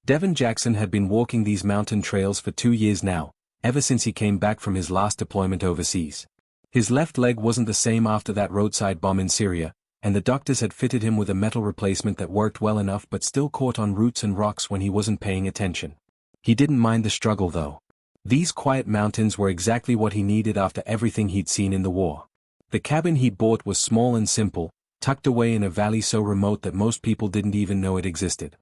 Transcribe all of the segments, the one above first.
Devin Jackson had been walking these mountain trails for 2 years now, ever since he came back from his last deployment overseas. His left leg wasn't the same after that roadside bomb in Syria, and the doctors had fitted him with a metal replacement that worked well enough but still caught on roots and rocks when he wasn't paying attention. He didn't mind the struggle though. These quiet mountains were exactly what he needed after everything he'd seen in the war. The cabin he'd bought was small and simple, tucked away in a valley so remote that most people didn't even know it existed.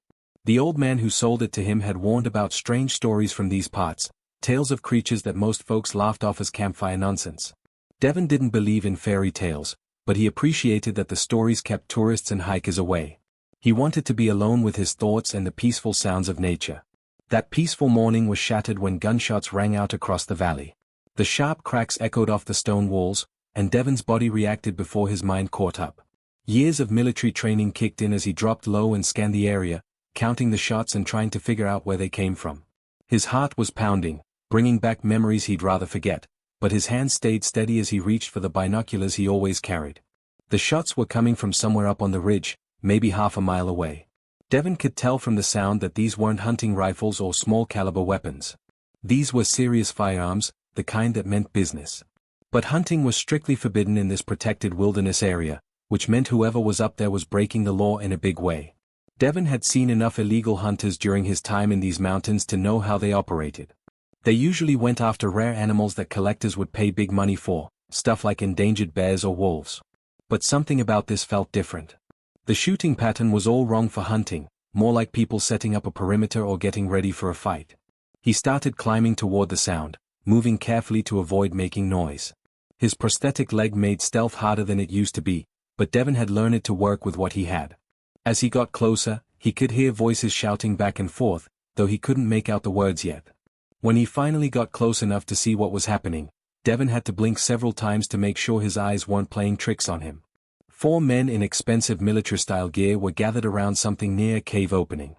The old man who sold it to him had warned about strange stories from these parts, tales of creatures that most folks laughed off as campfire nonsense. Devin didn't believe in fairy tales, but he appreciated that the stories kept tourists and hikers away. He wanted to be alone with his thoughts and the peaceful sounds of nature. That peaceful morning was shattered when gunshots rang out across the valley. The sharp cracks echoed off the stone walls, and Devin's body reacted before his mind caught up. Years of military training kicked in as he dropped low and scanned the area, counting the shots and trying to figure out where they came from. His heart was pounding, bringing back memories he'd rather forget, but his hands stayed steady as he reached for the binoculars he always carried. The shots were coming from somewhere up on the ridge, maybe half a mile away. Devin could tell from the sound that these weren't hunting rifles or small-caliber weapons. These were serious firearms, the kind that meant business. But hunting was strictly forbidden in this protected wilderness area, which meant whoever was up there was breaking the law in a big way. Devin had seen enough illegal hunters during his time in these mountains to know how they operated. They usually went after rare animals that collectors would pay big money for, stuff like endangered bears or wolves. But something about this felt different. The shooting pattern was all wrong for hunting, more like people setting up a perimeter or getting ready for a fight. He started climbing toward the sound, moving carefully to avoid making noise. His prosthetic leg made stealth harder than it used to be, but Devin had learned to work with what he had. As he got closer, he could hear voices shouting back and forth, though he couldn't make out the words yet. When he finally got close enough to see what was happening, Devin had to blink several times to make sure his eyes weren't playing tricks on him. 4 men in expensive military-style gear were gathered around something near a cave opening.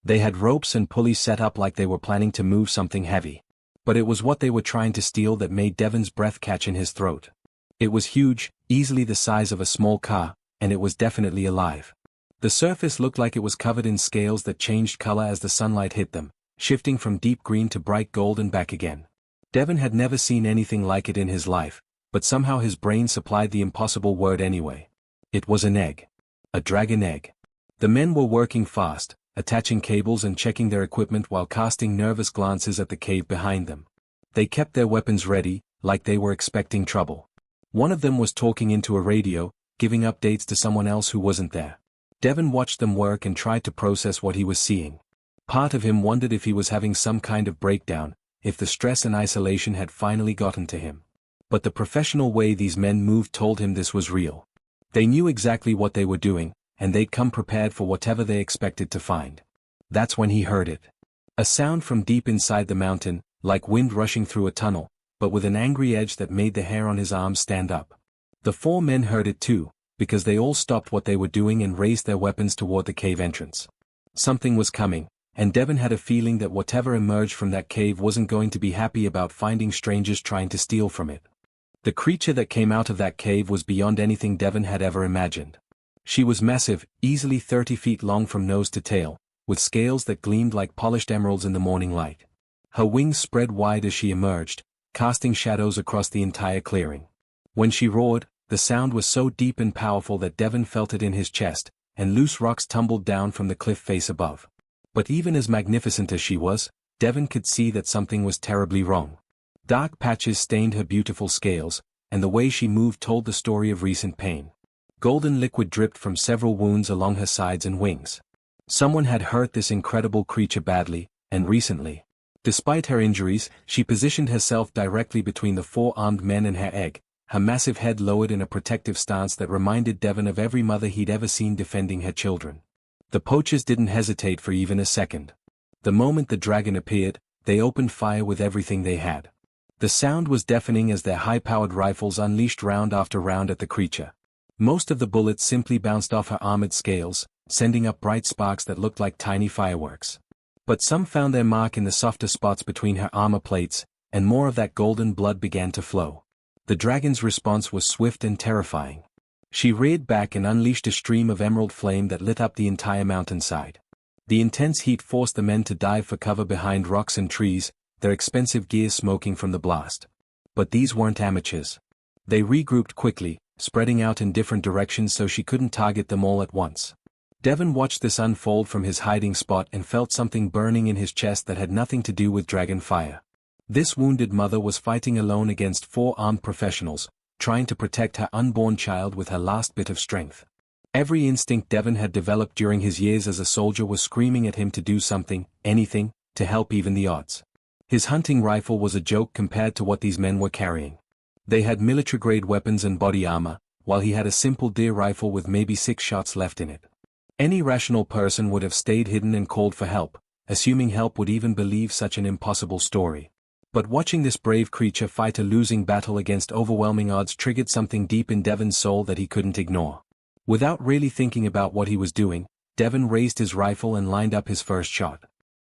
They had ropes and pulleys set up like they were planning to move something heavy. But it was what they were trying to steal that made Devin's breath catch in his throat. It was huge, easily the size of a small car, and it was definitely alive. The surface looked like it was covered in scales that changed color as the sunlight hit them, shifting from deep green to bright gold and back again. Devin had never seen anything like it in his life, but somehow his brain supplied the impossible word anyway. It was an egg. A dragon egg. The men were working fast, attaching cables and checking their equipment while casting nervous glances at the cave behind them. They kept their weapons ready, like they were expecting trouble. One of them was talking into a radio, giving updates to someone else who wasn't there. Devin watched them work and tried to process what he was seeing. Part of him wondered if he was having some kind of breakdown, if the stress and isolation had finally gotten to him. But the professional way these men moved told him this was real. They knew exactly what they were doing, and they'd come prepared for whatever they expected to find. That's when he heard it. A sound from deep inside the mountain, like wind rushing through a tunnel, but with an angry edge that made the hair on his arms stand up. The 4 men heard it too, because they all stopped what they were doing and raised their weapons toward the cave entrance. Something was coming, and Devin had a feeling that whatever emerged from that cave wasn't going to be happy about finding strangers trying to steal from it. The creature that came out of that cave was beyond anything Devin had ever imagined. She was massive, easily 30 feet long from nose to tail, with scales that gleamed like polished emeralds in the morning light. Her wings spread wide as she emerged, casting shadows across the entire clearing. When she roared, the sound was so deep and powerful that Devin felt it in his chest, and loose rocks tumbled down from the cliff face above. But even as magnificent as she was, Devin could see that something was terribly wrong. Dark patches stained her beautiful scales, and the way she moved told the story of recent pain. Golden liquid dripped from several wounds along her sides and wings. Someone had hurt this incredible creature badly, and recently. Despite her injuries, she positioned herself directly between the 4 armed men and her egg, her massive head lowered in a protective stance that reminded Devin of every mother he'd ever seen defending her children. The poachers didn't hesitate for even a second. The moment the dragon appeared, they opened fire with everything they had. The sound was deafening as their high-powered rifles unleashed round after round at the creature. Most of the bullets simply bounced off her armored scales, sending up bright sparks that looked like tiny fireworks. But some found their mark in the softer spots between her armor plates, and more of that golden blood began to flow. The dragon's response was swift and terrifying. She reared back and unleashed a stream of emerald flame that lit up the entire mountainside. The intense heat forced the men to dive for cover behind rocks and trees, their expensive gear smoking from the blast. But these weren't amateurs. They regrouped quickly, spreading out in different directions so she couldn't target them all at once. Devon watched this unfold from his hiding spot and felt something burning in his chest that had nothing to do with dragon fire. This wounded mother was fighting alone against 4 armed professionals, trying to protect her unborn child with her last bit of strength. Every instinct Devon had developed during his years as a soldier was screaming at him to do something, anything, to help even the odds. His hunting rifle was a joke compared to what these men were carrying. They had military-grade weapons and body armor, while he had a simple deer rifle with maybe 6 shots left in it. Any rational person would have stayed hidden and called for help, assuming help would even believe such an impossible story. But watching this brave creature fight a losing battle against overwhelming odds triggered something deep in Devon's soul that he couldn't ignore. Without really thinking about what he was doing, Devon raised his rifle and lined up his first shot.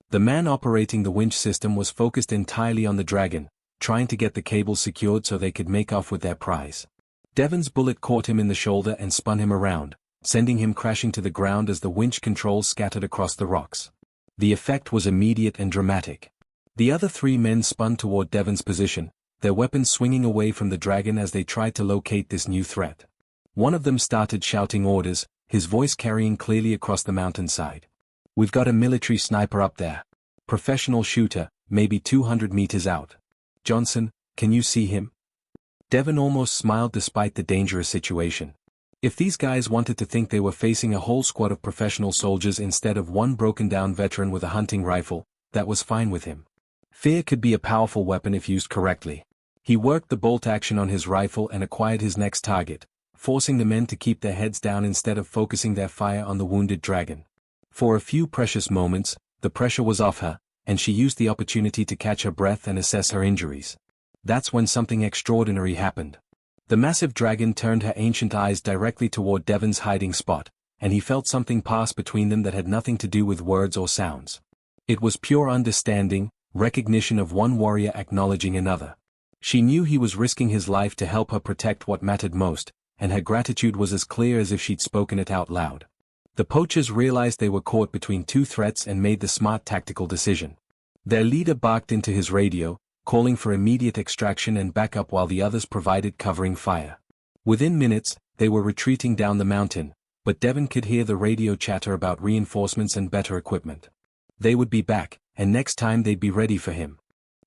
The man operating the winch system was focused entirely on the dragon, trying to get the cables secured so they could make off with their prize. Devon's bullet caught him in the shoulder and spun him around, sending him crashing to the ground as the winch controls scattered across the rocks. The effect was immediate and dramatic. The other 3 men spun toward Devon's position, their weapons swinging away from the dragon as they tried to locate this new threat. One of them started shouting orders, his voice carrying clearly across the mountainside. "We've got a military sniper up there. Professional shooter, maybe 200 meters out. Johnson, can you see him?" Devon almost smiled despite the dangerous situation. If these guys wanted to think they were facing a whole squad of professional soldiers instead of one broken-down veteran with a hunting rifle, that was fine with him. Fear could be a powerful weapon if used correctly. He worked the bolt action on his rifle and acquired his next target, forcing the men to keep their heads down instead of focusing their fire on the wounded dragon. For a few precious moments, the pressure was off her, and she used the opportunity to catch her breath and assess her injuries. That's when something extraordinary happened. The massive dragon turned her ancient eyes directly toward Devon's hiding spot, and he felt something pass between them that had nothing to do with words or sounds. It was pure understanding, recognition of one warrior acknowledging another. She knew he was risking his life to help her protect what mattered most, and her gratitude was as clear as if she'd spoken it out loud. The poachers realized they were caught between 2 threats and made the smart tactical decision. Their leader barked into his radio, calling for immediate extraction and backup while the others provided covering fire. Within minutes, they were retreating down the mountain, but Devon could hear the radio chatter about reinforcements and better equipment. They would be back, and next time they'd be ready for him.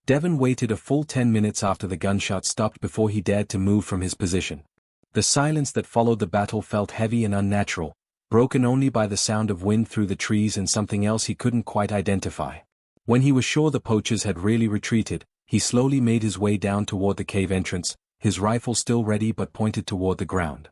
Devon waited a full 10 minutes after the gunshot stopped before he dared to move from his position. The silence that followed the battle felt heavy and unnatural, broken only by the sound of wind through the trees and something else he couldn't quite identify. When he was sure the poachers had really retreated, he slowly made his way down toward the cave entrance, his rifle still ready but pointed toward the ground.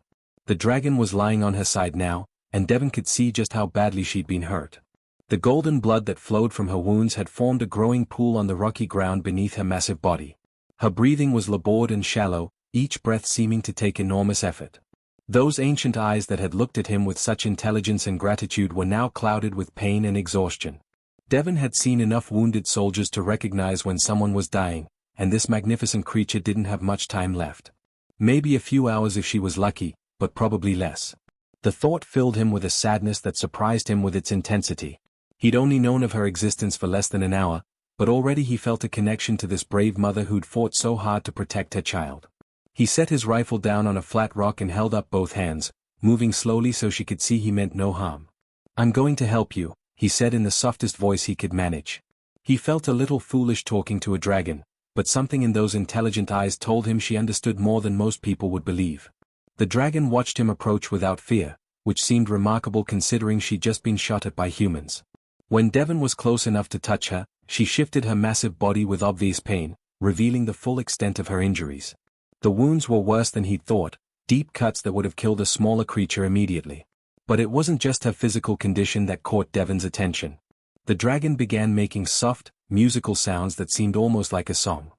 The dragon was lying on her side now, and Devon could see just how badly she'd been hurt. The golden blood that flowed from her wounds had formed a growing pool on the rocky ground beneath her massive body. Her breathing was labored and shallow, each breath seeming to take enormous effort. Those ancient eyes that had looked at him with such intelligence and gratitude were now clouded with pain and exhaustion. Devon had seen enough wounded soldiers to recognize when someone was dying, and this magnificent creature didn't have much time left. Maybe a few hours if she was lucky, but probably less. The thought filled him with a sadness that surprised him with its intensity. He'd only known of her existence for less than an hour, but already he felt a connection to this brave mother who'd fought so hard to protect her child. He set his rifle down on a flat rock and held up both hands, moving slowly so she could see he meant no harm. "I'm going to help you," he said in the softest voice he could manage. He felt a little foolish talking to a dragon, but something in those intelligent eyes told him she understood more than most people would believe. The dragon watched him approach without fear, which seemed remarkable considering she'd just been shot at by humans. When Devon was close enough to touch her, she shifted her massive body with obvious pain, revealing the full extent of her injuries. The wounds were worse than he'd thought, deep cuts that would have killed a smaller creature immediately. But it wasn't just her physical condition that caught Devon's attention. The dragon began making soft, musical sounds that seemed almost like a song.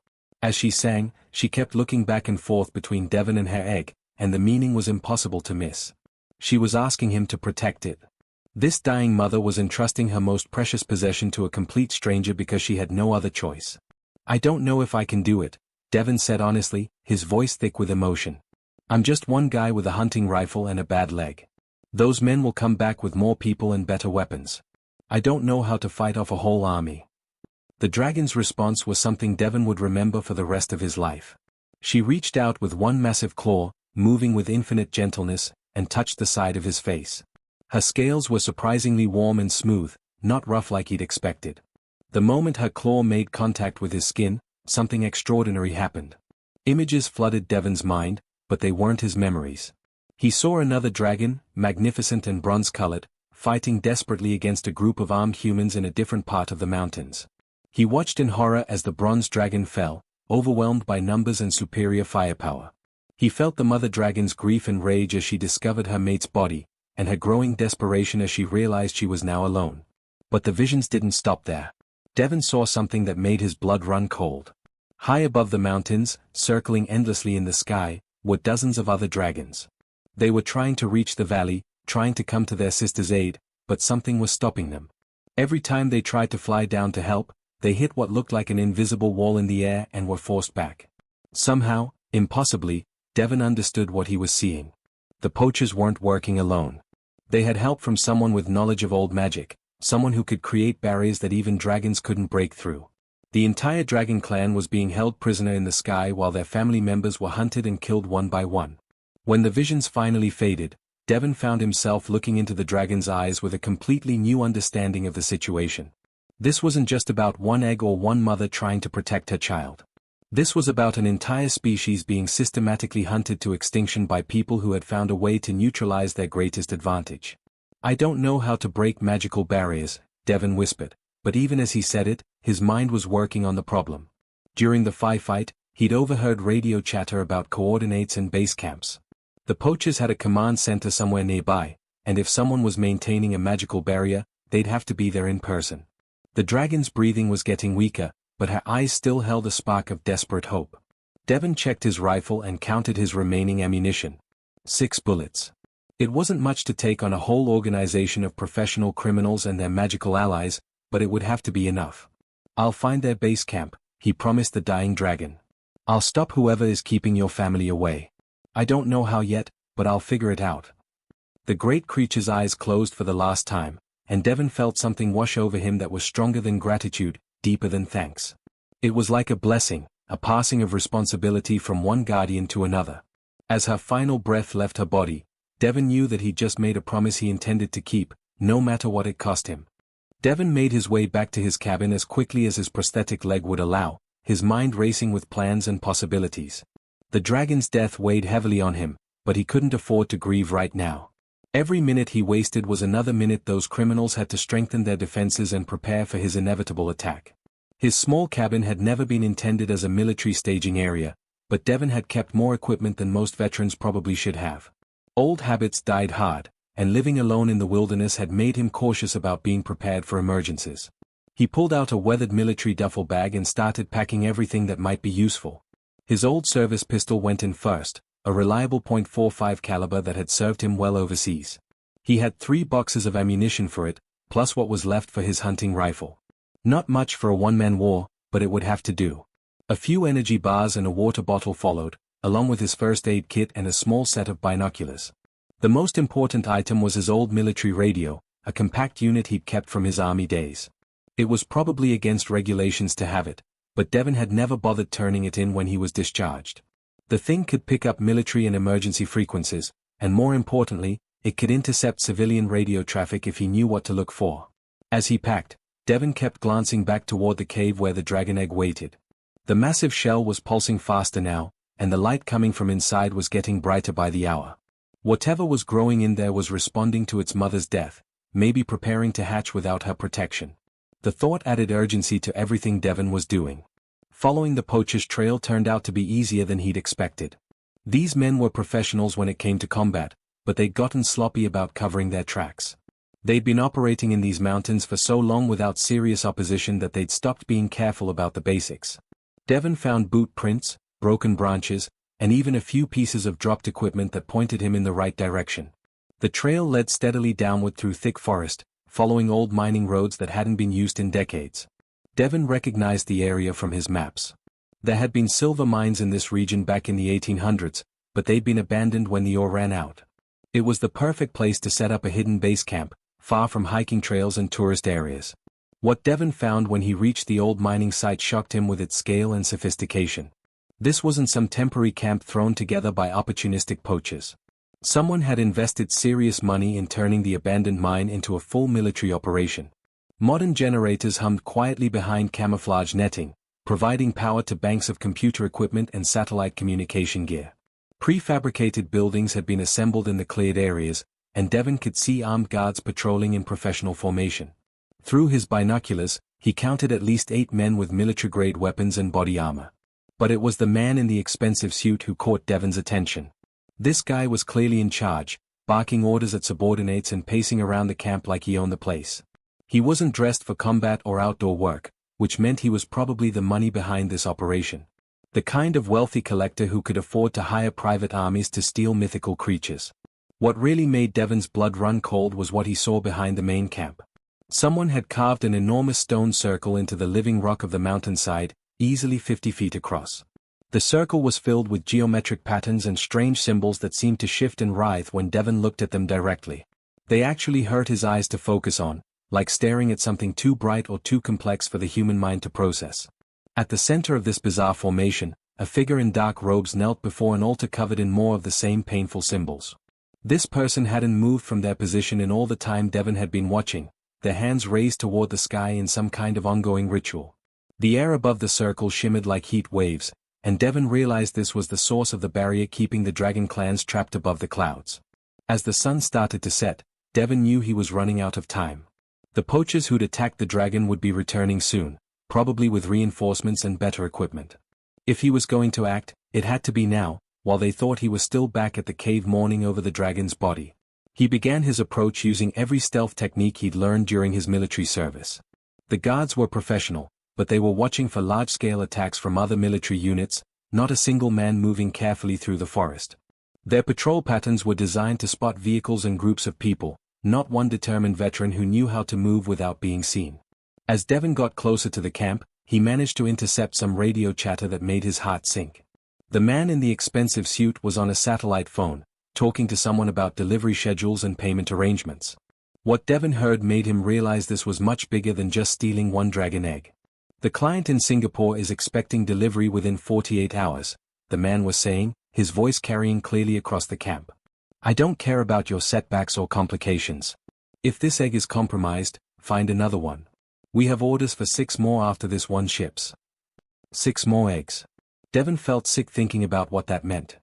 As she sang, she kept looking back and forth between Devon and her egg, and the meaning was impossible to miss. She was asking him to protect it. This dying mother was entrusting her most precious possession to a complete stranger because she had no other choice. "I don't know if I can do it," Devon said honestly, his voice thick with emotion. "I'm just one guy with a hunting rifle and a bad leg. Those men will come back with more people and better weapons. I don't know how to fight off a whole army. The dragon's response was something Devon would remember for the rest of his life. She reached out with one massive claw, moving with infinite gentleness, and touched the side of his face. Her scales were surprisingly warm and smooth, not rough like he'd expected. The moment her claw made contact with his skin, something extraordinary happened. Images flooded Devon's mind, but they weren't his memories. He saw another dragon, magnificent and bronze-colored, fighting desperately against a group of armed humans in a different part of the mountains. He watched in horror as the bronze dragon fell, overwhelmed by numbers and superior firepower. He felt the mother dragon's grief and rage as she discovered her mate's body, and her growing desperation as she realized she was now alone. But the visions didn't stop there. Devon saw something that made his blood run cold. High above the mountains, circling endlessly in the sky, were dozens of other dragons. They were trying to reach the valley, trying to come to their sister's aid, but something was stopping them. Every time they tried to fly down to help, they hit what looked like an invisible wall in the air and were forced back. Somehow, impossibly, Devon understood what he was seeing. The poachers weren't working alone. They had help from someone with knowledge of old magic, someone who could create barriers that even dragons couldn't break through. The entire dragon clan was being held prisoner in the sky while their family members were hunted and killed one by one. When the visions finally faded, Devon found himself looking into the dragon's eyes with a completely new understanding of the situation. This wasn't just about one egg or one mother trying to protect her child. This was about an entire species being systematically hunted to extinction by people who had found a way to neutralize their greatest advantage. I don't know how to break magical barriers, Devon whispered, but even as he said it, his mind was working on the problem. During the firefight, he'd overheard radio chatter about coordinates and base camps. The poachers had a command center somewhere nearby, and if someone was maintaining a magical barrier, they'd have to be there in person. The dragon's breathing was getting weaker, but her eyes still held a spark of desperate hope. Devon checked his rifle and counted his remaining ammunition. 6 bullets. It wasn't much to take on a whole organization of professional criminals and their magical allies, but it would have to be enough. I'll find their base camp, he promised the dying dragon. I'll stop whoever is keeping your family away. I don't know how yet, but I'll figure it out. The great creature's eyes closed for the last time, and Devon felt something wash over him that was stronger than gratitude, deeper than thanks. It was like a blessing, a passing of responsibility from one guardian to another. As her final breath left her body, Devon knew that he'd just made a promise he intended to keep, no matter what it cost him. Devon made his way back to his cabin as quickly as his prosthetic leg would allow, his mind racing with plans and possibilities. The dragon's death weighed heavily on him, but he couldn't afford to grieve right now. Every minute he wasted was another minute those criminals had to strengthen their defenses and prepare for his inevitable attack. His small cabin had never been intended as a military staging area, but Devon had kept more equipment than most veterans probably should have. Old habits died hard, and living alone in the wilderness had made him cautious about being prepared for emergencies. He pulled out a weathered military duffel bag and started packing everything that might be useful. His old service pistol went in first, a reliable .45 caliber that had served him well overseas. He had 3 boxes of ammunition for it, plus what was left for his hunting rifle. Not much for a one-man war, but it would have to do. A few energy bars and a water bottle followed, along with his first aid kit and a small set of binoculars. The most important item was his old military radio, a compact unit he'd kept from his army days. It was probably against regulations to have it, but Devon had never bothered turning it in when he was discharged. The thing could pick up military and emergency frequencies, and more importantly, it could intercept civilian radio traffic if he knew what to look for. As he packed, Devon kept glancing back toward the cave where the dragon egg waited. The massive shell was pulsing faster now, and the light coming from inside was getting brighter by the hour. Whatever was growing in there was responding to its mother's death, maybe preparing to hatch without her protection. The thought added urgency to everything Devon was doing. Following the poacher's trail turned out to be easier than he'd expected. These men were professionals when it came to combat, but they'd gotten sloppy about covering their tracks. They'd been operating in these mountains for so long without serious opposition that they'd stopped being careful about the basics. Devon found boot prints, broken branches, and even a few pieces of dropped equipment that pointed him in the right direction. The trail led steadily downward through thick forest, following old mining roads that hadn't been used in decades. Devon recognized the area from his maps. There had been silver mines in this region back in the 1800s, but they'd been abandoned when the ore ran out. It was the perfect place to set up a hidden base camp, far from hiking trails and tourist areas. What Devon found when he reached the old mining site shocked him with its scale and sophistication. This wasn't some temporary camp thrown together by opportunistic poachers. Someone had invested serious money in turning the abandoned mine into a full military operation. Modern generators hummed quietly behind camouflage netting, providing power to banks of computer equipment and satellite communication gear. Prefabricated buildings had been assembled in the cleared areas, and Devon could see armed guards patrolling in professional formation. Through his binoculars, he counted at least 8 men with military-grade weapons and body armor. But it was the man in the expensive suit who caught Devon's attention. This guy was clearly in charge, barking orders at subordinates and pacing around the camp like he owned the place. He wasn't dressed for combat or outdoor work, which meant he was probably the money behind this operation. The kind of wealthy collector who could afford to hire private armies to steal mythical creatures. What really made Devon's blood run cold was what he saw behind the main camp. Someone had carved an enormous stone circle into the living rock of the mountainside, easily 50 feet across. The circle was filled with geometric patterns and strange symbols that seemed to shift and writhe when Devon looked at them directly. They actually hurt his eyes to focus on, like staring at something too bright or too complex for the human mind to process. At the center of this bizarre formation, a figure in dark robes knelt before an altar covered in more of the same painful symbols. This person hadn't moved from their position in all the time Devon had been watching, their hands raised toward the sky in some kind of ongoing ritual. The air above the circle shimmered like heat waves, and Devon realized this was the source of the barrier keeping the dragon clans trapped above the clouds. As the sun started to set, Devon knew he was running out of time. The poachers who'd attacked the dragon would be returning soon, probably with reinforcements and better equipment. If he was going to act, it had to be now, while they thought he was still back at the cave mourning over the dragon's body. He began his approach using every stealth technique he'd learned during his military service. The guards were professional, but they were watching for large-scale attacks from other military units, not a single man moving carefully through the forest. Their patrol patterns were designed to spot vehicles and groups of people, not one determined veteran who knew how to move without being seen. As Devon got closer to the camp, he managed to intercept some radio chatter that made his heart sink. The man in the expensive suit was on a satellite phone, talking to someone about delivery schedules and payment arrangements. What Devon heard made him realize this was much bigger than just stealing one dragon egg. The client in Singapore is expecting delivery within 48 hours, the man was saying, his voice carrying clearly across the camp. I don't care about your setbacks or complications. If this egg is compromised, find another one. We have orders for 6 more after this one ships. 6 more eggs. Devon felt sick thinking about what that meant.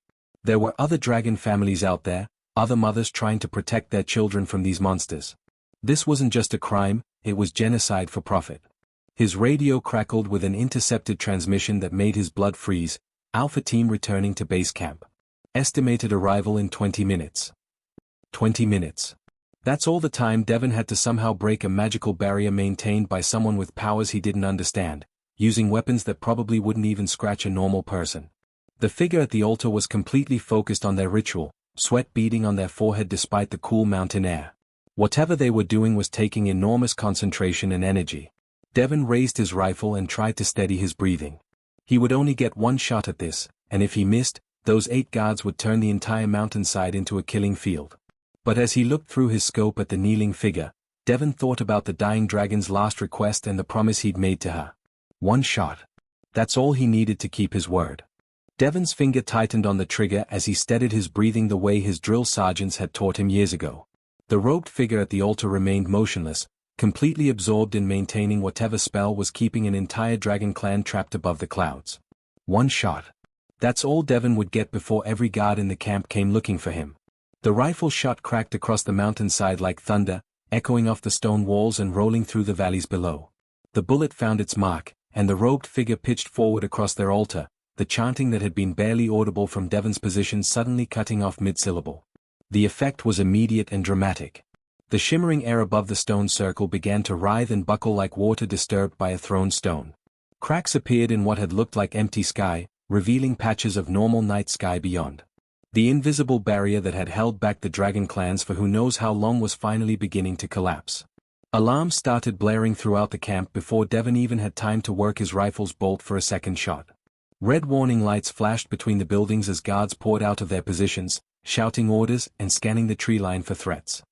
There were other dragon families out there, other mothers trying to protect their children from these monsters. This wasn't just a crime, it was genocide for profit. His radio crackled with an intercepted transmission that made his blood freeze. Alpha team returning to base camp. Estimated arrival in 20 minutes. 20 minutes. That's all the time Devon had to somehow break a magical barrier maintained by someone with powers he didn't understand, using weapons that probably wouldn't even scratch a normal person. The figure at the altar was completely focused on their ritual, sweat beading on their forehead despite the cool mountain air. Whatever they were doing was taking enormous concentration and energy. Devon raised his rifle and tried to steady his breathing. He would only get one shot at this, and if he missed, those 8 guards would turn the entire mountainside into a killing field. But as he looked through his scope at the kneeling figure, Devon thought about the dying dragon's last request and the promise he'd made to her. 1 shot. That's all he needed to keep his word. Devon's finger tightened on the trigger as he steadied his breathing the way his drill sergeants had taught him years ago. The robed figure at the altar remained motionless, completely absorbed in maintaining whatever spell was keeping an entire dragon clan trapped above the clouds. 1 shot. That's all Devon would get before every guard in the camp came looking for him. The rifle shot cracked across the mountainside like thunder, echoing off the stone walls and rolling through the valleys below. The bullet found its mark, and the robed figure pitched forward across their altar, the chanting that had been barely audible from Devon's position suddenly cutting off mid-syllable. The effect was immediate and dramatic. The shimmering air above the stone circle began to writhe and buckle like water disturbed by a thrown stone. Cracks appeared in what had looked like empty sky, revealing patches of normal night sky beyond. The invisible barrier that had held back the dragon clans for who knows how long was finally beginning to collapse. Alarms started blaring throughout the camp before Devon even had time to work his rifle's bolt for a second shot. Red warning lights flashed between the buildings as guards poured out of their positions, shouting orders and scanning the tree line for threats.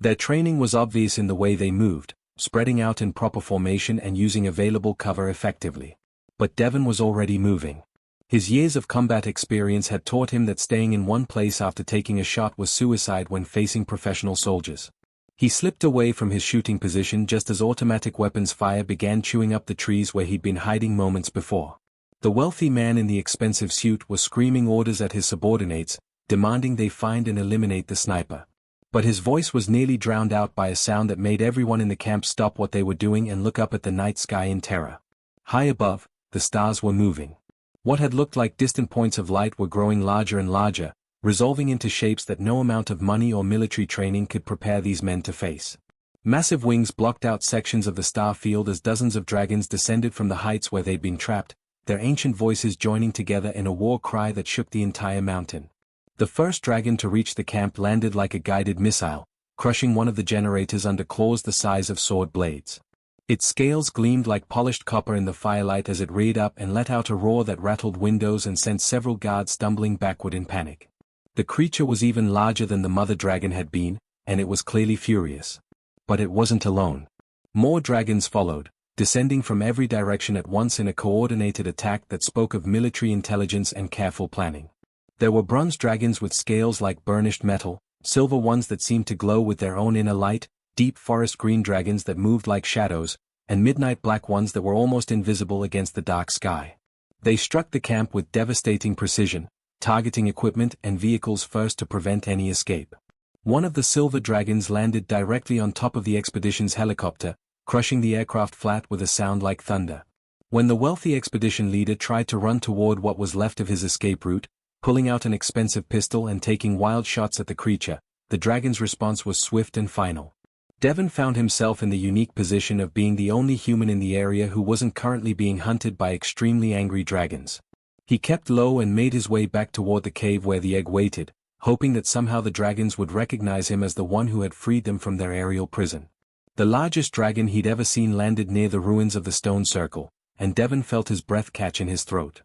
Their training was obvious in the way they moved, spreading out in proper formation and using available cover effectively. But Devon was already moving. His years of combat experience had taught him that staying in one place after taking a shot was suicide when facing professional soldiers. He slipped away from his shooting position just as automatic weapons fire began chewing up the trees where he'd been hiding moments before. The wealthy man in the expensive suit was screaming orders at his subordinates, demanding they find and eliminate the sniper. But his voice was nearly drowned out by a sound that made everyone in the camp stop what they were doing and look up at the night sky in terror. High above, the stars were moving. What had looked like distant points of light were growing larger and larger, resolving into shapes that no amount of money or military training could prepare these men to face. Massive wings blocked out sections of the star field as dozens of dragons descended from the heights where they'd been trapped, their ancient voices joining together in a war cry that shook the entire mountain. The first dragon to reach the camp landed like a guided missile, crushing one of the generators under claws the size of sword blades. Its scales gleamed like polished copper in the firelight as it reared up and let out a roar that rattled windows and sent several guards stumbling backward in panic. The creature was even larger than the mother dragon had been, and it was clearly furious. But it wasn't alone. More dragons followed, descending from every direction at once in a coordinated attack that spoke of military intelligence and careful planning. There were bronze dragons with scales like burnished metal, silver ones that seemed to glow with their own inner light, deep forest green dragons that moved like shadows, and midnight black ones that were almost invisible against the dark sky. They struck the camp with devastating precision, targeting equipment and vehicles first to prevent any escape. One of the silver dragons landed directly on top of the expedition's helicopter, crushing the aircraft flat with a sound like thunder. When the wealthy expedition leader tried to run toward what was left of his escape route, pulling out an expensive pistol and taking wild shots at the creature, the dragon's response was swift and final. Devon found himself in the unique position of being the only human in the area who wasn't currently being hunted by extremely angry dragons. He kept low and made his way back toward the cave where the egg waited, hoping that somehow the dragons would recognize him as the one who had freed them from their aerial prison. The largest dragon he'd ever seen landed near the ruins of the stone circle, and Devon felt his breath catch in his throat.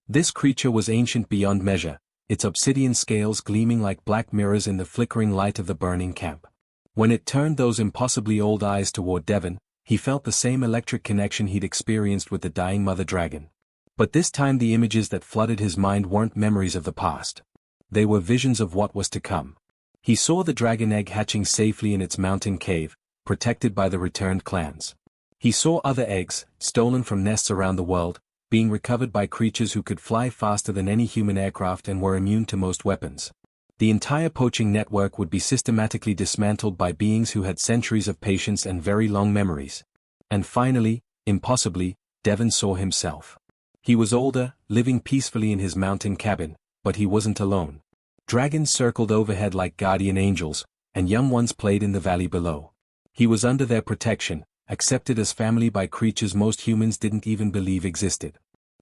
This creature was ancient beyond measure, its obsidian scales gleaming like black mirrors in the flickering light of the burning camp. When it turned those impossibly old eyes toward Devon, he felt the same electric connection he'd experienced with the dying mother dragon. But this time the images that flooded his mind weren't memories of the past. They were visions of what was to come. He saw the dragon egg hatching safely in its mountain cave, protected by the returned clans. He saw other eggs, stolen from nests around the world, being recovered by creatures who could fly faster than any human aircraft and were immune to most weapons. The entire poaching network would be systematically dismantled by beings who had centuries of patience and very long memories. And finally, impossibly, Devon saw himself. He was older, living peacefully in his mountain cabin, but he wasn't alone. Dragons circled overhead like guardian angels, and young ones played in the valley below. He was under their protection, accepted as family by creatures most humans didn't even believe existed.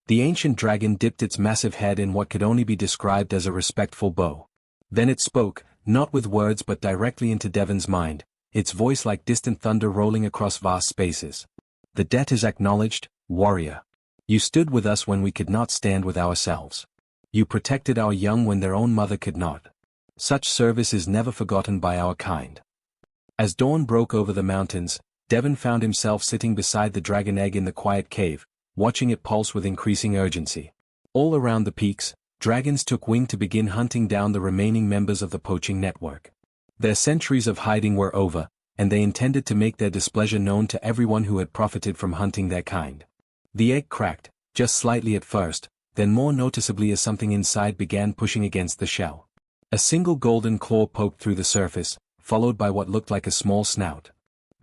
The ancient dragon dipped its massive head in what could only be described as a respectful bow. Then it spoke, not with words but directly into Devon's mind, its voice like distant thunder rolling across vast spaces. The debt is acknowledged, warrior. You stood with us when we could not stand with ourselves. You protected our young when their own mother could not. Such service is never forgotten by our kind. As dawn broke over the mountains, Devon found himself sitting beside the dragon egg in the quiet cave, watching it pulse with increasing urgency. All around the peaks, dragons took wing to begin hunting down the remaining members of the poaching network. Their centuries of hiding were over, and they intended to make their displeasure known to everyone who had profited from hunting their kind. The egg cracked, just slightly at first, then more noticeably as something inside began pushing against the shell. A single golden claw poked through the surface, followed by what looked like a small snout.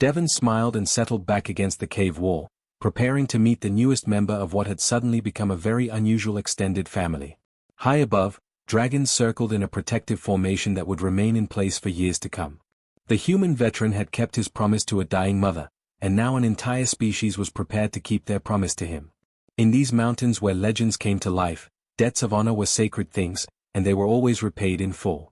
Devon smiled and settled back against the cave wall, preparing to meet the newest member of what had suddenly become a very unusual extended family. High above, dragons circled in a protective formation that would remain in place for years to come. The human veteran had kept his promise to a dying mother, and now an entire species was prepared to keep their promise to him. In these mountains where legends came to life, debts of honor were sacred things, and they were always repaid in full.